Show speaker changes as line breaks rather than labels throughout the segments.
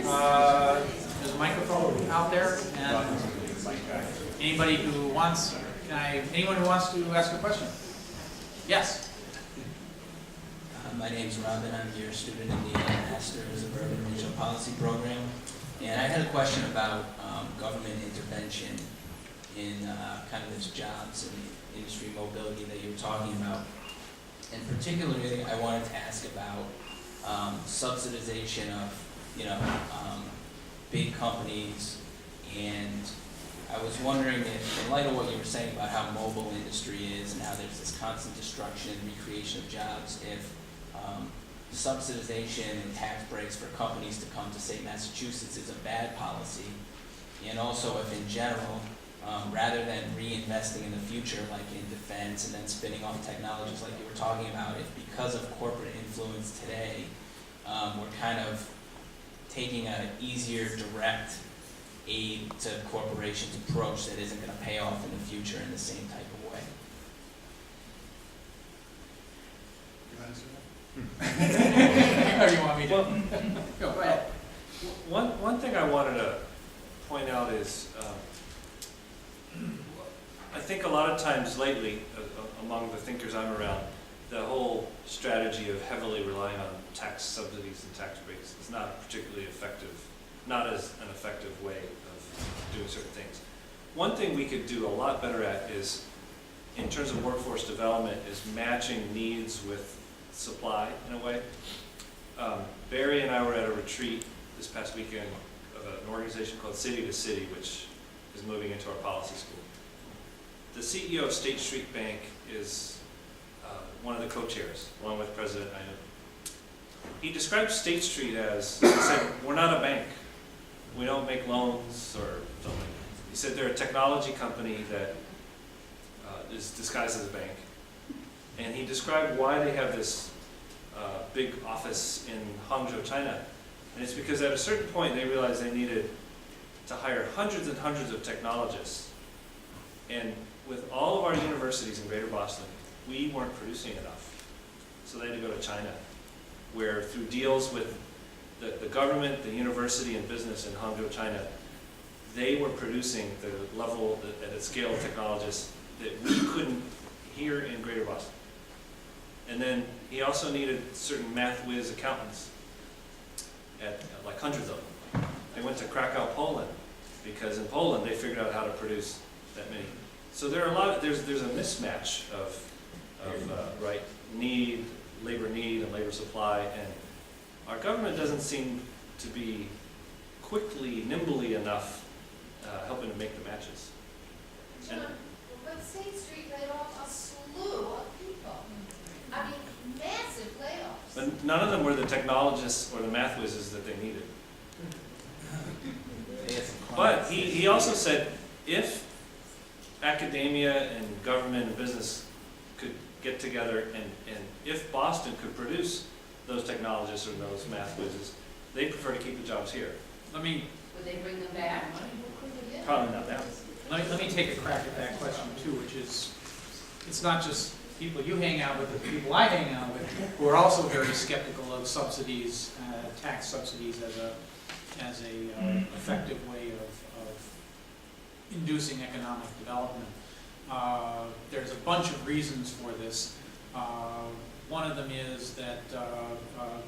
There's a microphone out there, and anybody who wants, anyone who wants to ask a question? Yes.
My name's Robin. I'm here, a student in the Masters of Urban Regional Policy program, and I had a question about government intervention in kind of this jobs and industry mobility that you were talking about. And particularly, I wanted to ask about subsidization of, big companies, and I was wondering if, in light of what you were saying about how mobile industry is and how there's this constant destruction and recreation of jobs, if subsidization and tax breaks for companies to come to, say, Massachusetts is a bad policy, and also if, in general, rather than reinvesting in the future, like in defense and then spinning off technologies like you were talking about, if because of corporate influence today, we're kind of taking an easier direct aid to corporations approach that isn't going to pay off in the future in the same type of way.
Or do you want me to? Go ahead.
One thing I wanted to point out is, I think a lot of times lately, among the thinkers I'm around, the whole strategy of heavily relying on tax subsidies and tax breaks is not particularly effective, not as an effective way of doing certain things. One thing we could do a lot better at is, in terms of workforce development, is matching needs with supply in a way. Barry and I were at a retreat this past weekend of an organization called City to City, which is moving into our policy school. The CEO of State Street Bank is one of the co-chairs, along with President Ainu. He described State Street as, he said, we're not a bank. We don't make loans or something. He said they're a technology company that is disguised as a bank. And he described why they have this big office in Hangzhou, China. And it's because at a certain point they realized they needed to hire hundreds and hundreds of technologists. And with all of our universities in Greater Boston, we weren't producing enough. So they had to go to China, where through deals with the government, the university, and business in Hangzhou, China, they were producing the level at a scale of technologists that we couldn't here in Greater Boston. And then he also needed certain math whiz accountants, like hundreds of them. They went to Krakow, Poland, because in Poland they figured out how to produce that many. So there are there's a mismatch of right need, labor need, and labor supply, and our government doesn't seem to be quickly, nimbly enough helping to make the matches.
John, but State Street laid off a slew of people. I mean, massive layoffs.
But none of them were the technologists or the math whizzes that they needed. But he also said if academia and government and business could get together and if Boston could produce those technologists or those math whizzes, they prefer to keep the jobs here.
Let me
Would they bring them back?
Probably not now.
let me take a crack at that question too, which is, it's not just people you hang out with, the people I hang out with, who are also very skeptical of subsidies, tax subsidies as a effective way of inducing economic development. There's a bunch of reasons for this. One of them is that,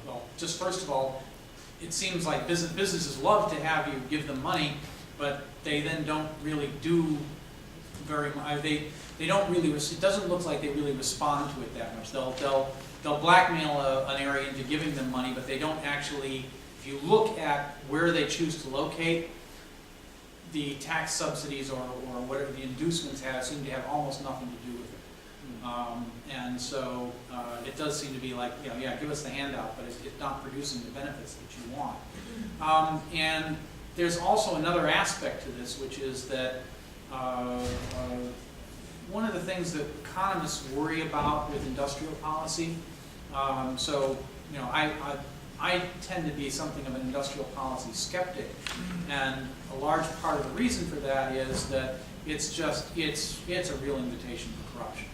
well, just first of all, it seems like businesses love to have you give them money, but they then don't really do very much. They don't really. It doesn't look like they really respond to it that much. They'll blackmail an area into giving them money, but they don't actually. If you look at where they choose to locate, the tax subsidies or whatever the inducements seem to have almost nothing to do with it. And so it does seem to be like, yeah, give us the handout, but it's not producing the benefits that you want. And there's also another aspect to this, which is that one of the things that economists worry about with industrial policy, I tend to be something of an industrial policy skeptic, and a large part of the reason for that is that it's a real invitation for corruption.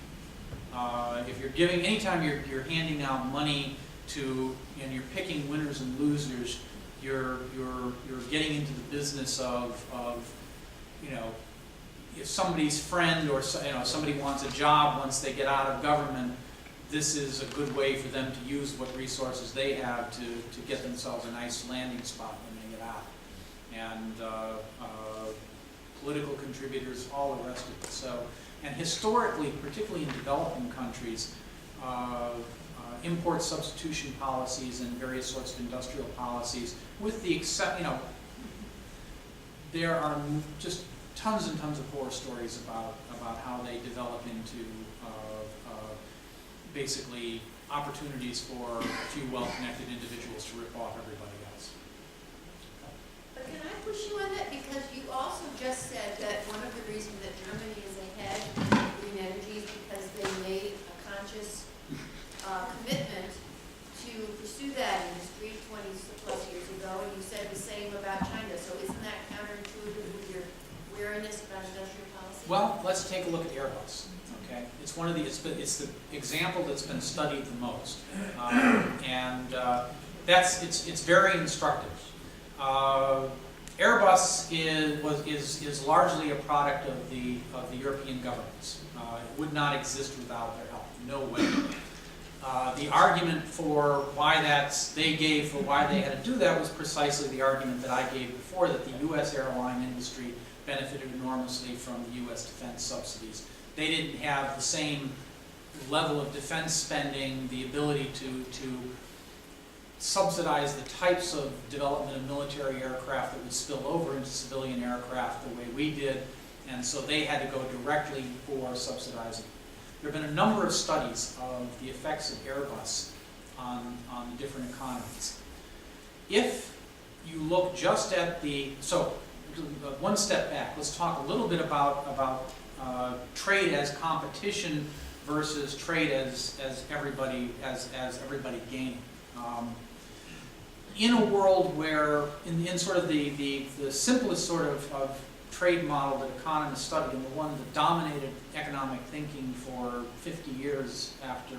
If you're giving, anytime you're handing out money to, and you're picking winners and losers, you're getting into the business of if somebody's friend or somebody wants a job once they get out of government, this is a good way for them to use what resources they have to get themselves a nice landing spot when they get out. And political contributors, all the rest of it. So, and historically, particularly in developing countries, import substitution policies and various sorts of industrial policies, with the there are just tons and tons of horror stories about how they develop into basically opportunities for a few well-connected individuals to rip off everybody else.
But can I push you on that? Because you also just said that one of the reasons that Germany is ahead in green energy is because they made a conscious commitment to pursue that industry 20 plus years ago, and you said the same about China. So isn't that counterintuitive with your wariness about industrial policy?
Well, let's take a look at Airbus. Okay, it's one of the it's the example that's been studied the most, and it's very instructive. Airbus is largely a product of the European governments. It would not exist without their help. No way. The argument for why they gave for why they had to do that was precisely the argument that I gave before, that the U.S. airline industry benefited enormously from the U.S. defense subsidies. They didn't have the same level of defense spending, the ability to subsidize the types of development of military aircraft that would spill over into civilian aircraft the way we did, and so they had to go directly for subsidizing. There have been a number of studies of the effects of Airbus on the different economies. If you look just at one step back, let's talk a little bit about trade as competition versus trade as everybody gaining. In a world where, in sort of the simplest sort of trade model that economists studied, and the one that dominated economic thinking for 50 years after,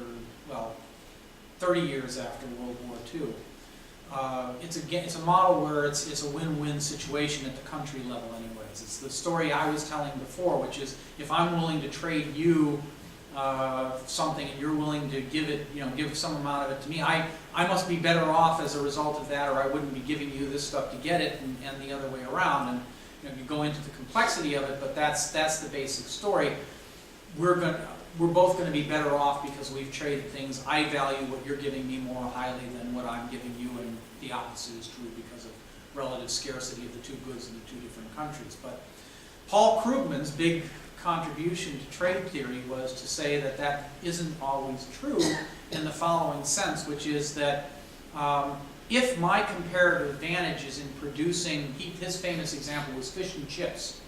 30 years after World War II, it's a model where it's a win-win situation at the country level anyways. It's the story I was telling before, which is if I'm willing to trade you something and you're willing to give some amount of it to me, I must be better off as a result of that, or I wouldn't be giving you this stuff to get it, and the other way around. And you go into the complexity of it, but that's the basic story. We're both going to be better off because we've traded things. I value what you're giving me more highly than what I'm giving you, and the opposite is true because of relative scarcity of the two goods in the two different countries. But Paul Krugman's big contribution to trade theory was to say that isn't always true in the following sense, which is that if my comparative advantage is in producing, his famous example was fish and chips,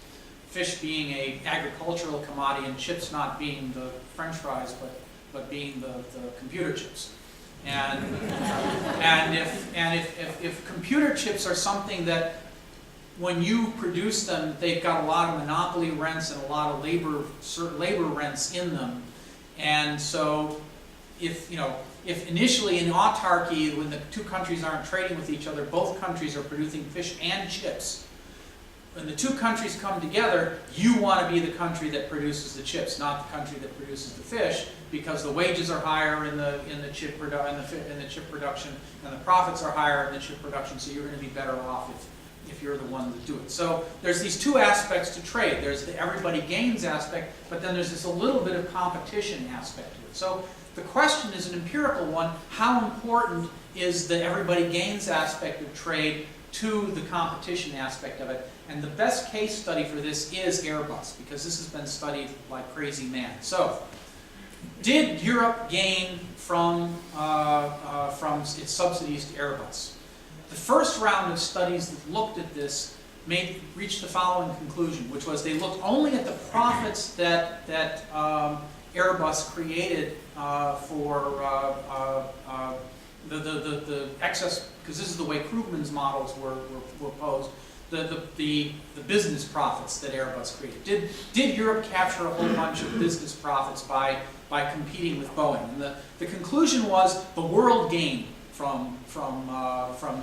fish being an agricultural commodity and chips not being the French fries but being the computer chips. And if computer chips are something that when you produce them, they've got a lot of monopoly rents and a lot of labor rents in them, and so if initially in autarky, when the two countries aren't trading with each other, both countries are producing fish and chips. When the two countries come together, you want to be the country that produces the chips, not the country that produces the fish, because the wages are higher in the chip production, and the profits are higher in the chip production. So you're going to be better off if you're the one to do it. So there's these two aspects to trade. There's the everybody gains aspect, but then there's this a little bit of competition aspect to it. So the question is an empirical one: how important is the everybody gains aspect of trade to the competition aspect of it? And the best case study for this is Airbus, because this has been studied like crazy man. So, did Europe gain from its subsidies to Airbus? The first round of studies that looked at this reached the following conclusion, which was they looked only at the profits that Airbus created for the excess, because this is the way Krugman's models were posed. The business profits that Airbus created. Did Europe capture a whole bunch of business profits by competing with Boeing? And the conclusion was the world gained from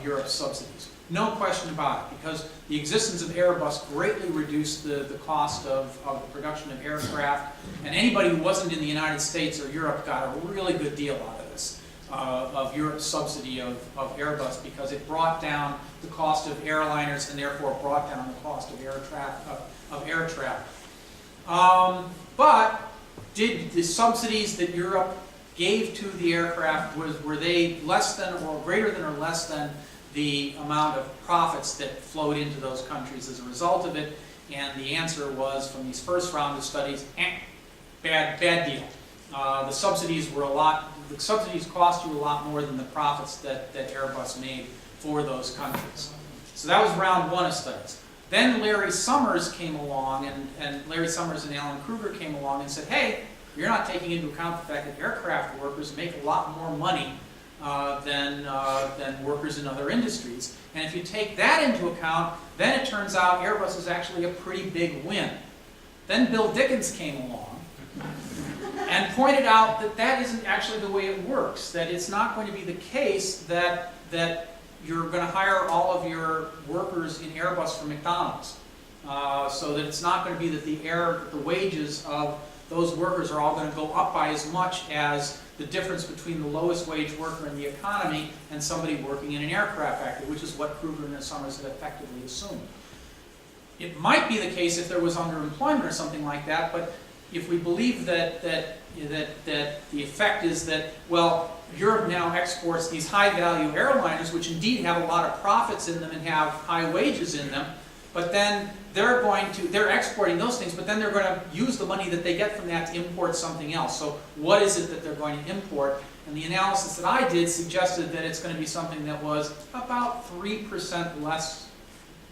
Europe's subsidies. No question about it, because the existence of Airbus greatly reduced the cost of the production of aircraft, and anybody who wasn't in the United States or Europe got a really good deal out of this, of Europe's subsidy of Airbus, because it brought down the cost of airliners and therefore brought down the cost of air travel. But did the subsidies that Europe gave to the aircraft, were they less than or greater than or less than the amount of profits that flowed into those countries as a result of it? And the answer was, from these first round of studies, bad deal. The subsidies cost you a lot more than the profits that Airbus made for those countries. So that was round one of studies. Then Larry Summers came along, and Larry Summers and Alan Kruger came along and said, hey, you're not taking into account the fact that aircraft workers make a lot more money than workers in other industries. And if you take that into account, then it turns out Airbus is actually a pretty big win. Then Bill Dickens came along and pointed out that that isn't actually the way it works, that it's not going to be the case that you're going to hire all of your workers in Airbus from McDonald's. So that it's not going to be that the wages of those workers are all going to go up by as much as the difference between the lowest wage worker in the economy and somebody working in an aircraft factory, which is what Kruger and Summers had effectively assumed. It might be the case if there was underemployment or something like that, but if we believe that the effect is that, well, Europe now exports these high-value airliners, which indeed have a lot of profits in them and have high wages in them, but then they're exporting those things, but then they're going to use the money that they get from that to import something else. So what is it that they're going to import? And the analysis that I did suggested that it's going to be something that was about 3% less,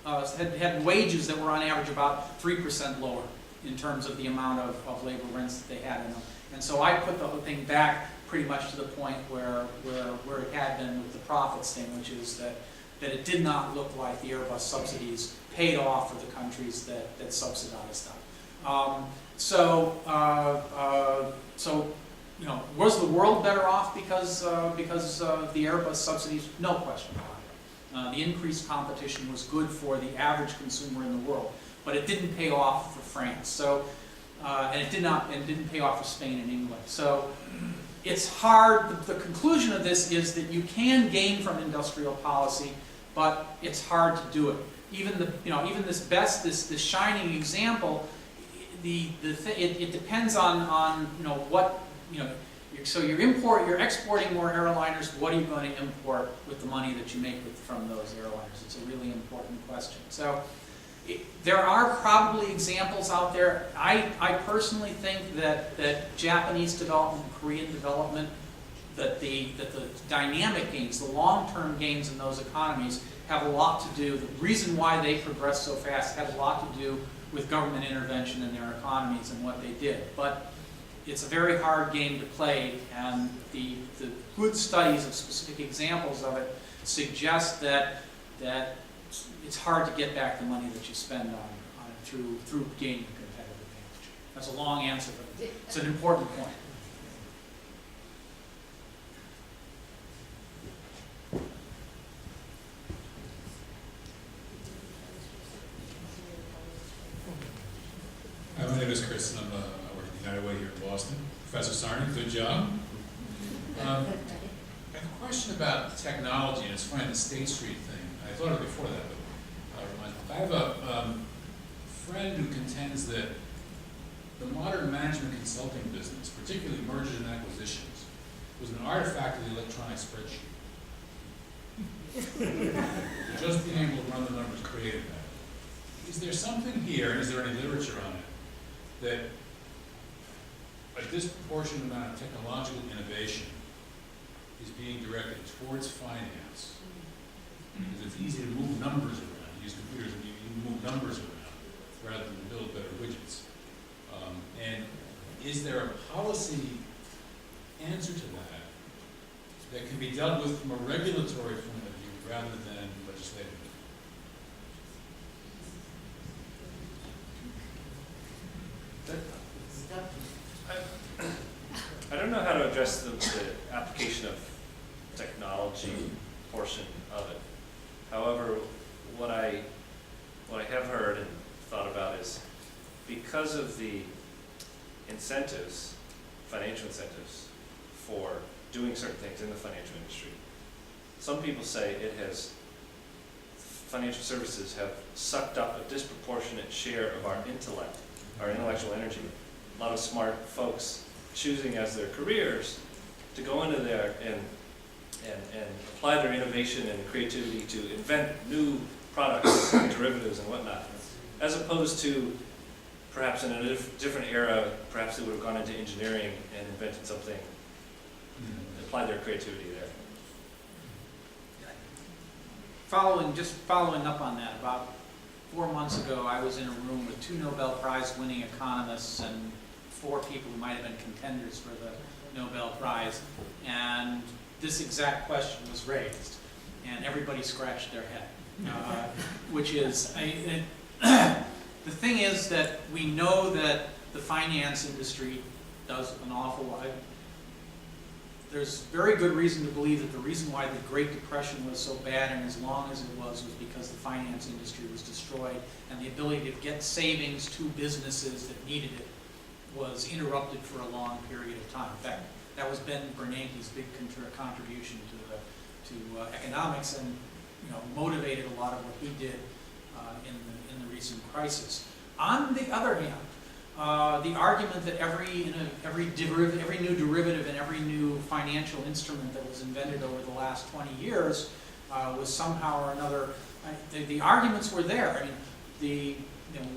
had wages that were on average about 3% lower in terms of the amount of labor rents that they had in them. And so I put the whole thing back pretty much to the point where it had been with the profits thing, which is that it did not look like the Airbus subsidies paid off for the countries that subsidized them. So you know, was the world better off because of the Airbus subsidies? No question about it. The increased competition was good for the average consumer in the world, but it didn't pay off for France. So and it didn't pay off for Spain and England. So it's hard. The conclusion of this is that you can gain from industrial policy, but it's hard to do it. Even this shining example, it depends on what So you're exporting more airliners. What are you going to import with the money that you make from those airliners? It's a really important question. So there are probably examples out there. I personally think that Japanese development, Korean development, that the dynamic gains, the long-term gains in those economies have a lot to do. The reason why they progressed so fast had a lot to do with government intervention in their economies and what they did. But it's a very hard game to play, and the good studies of specific examples of it suggest that it's hard to get back the money that you spend on it through gaining competitive advantage. That's a long answer, but it's an important point.
Hi, my name is Chris, and I work at United Way here in Boston. Professor Sarney, good job. I have a question about technology, and it's funny, the State Street thing. I thought of it before that, but I have a friend who contends that the modern management consulting business, particularly mergers and acquisitions, was an artifact of the electronic spreadsheet. Just being able to run the numbers created that. Is there something here, and is there any literature on it, that a disproportionate amount of technological innovation is being directed towards finance? Because it's easy to move numbers around. You use computers and you move numbers around rather than build better widgets. And is there a policy answer to that can be dealt with from a regulatory point of view rather than legislatively?
I don't know how to address the application of technology portion of it. However, because of the incentives, financial incentives, for doing certain things in the financial industry, some people say financial services have sucked up a disproportionate share of our intellect, our intellectual energy. A lot of smart folks choosing as their careers to go into there and apply their innovation and creativity to invent new products and derivatives and whatnot, as opposed to perhaps in a different era, perhaps they would have gone into engineering and invented something, applied their creativity there.
Following up on that, about 4 months ago, I was in a room with 2 Nobel Prize winning economists and 4 people who might have been contenders for the Nobel Prize, and this exact question was raised, and everybody scratched their head, which is, the thing is that we know that the finance industry does an awful lot. There's very good reason to believe that the reason why the Great Depression was so bad and as long as it was because the finance industry was destroyed and the ability to get savings to businesses that needed it was interrupted for a long period of time. In fact, that was Ben Bernanke's big contribution to economics, and motivated a lot of what he did in the recent crisis. On the other hand, the argument that every new derivative and every new financial instrument that was invented over the last 20 years was somehow or another, the arguments were there. I mean,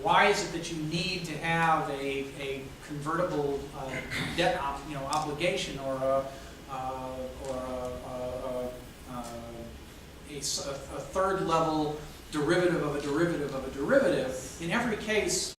why is it that you need to have a convertible debt obligation or a third level derivative of a derivative of a derivative? In every case,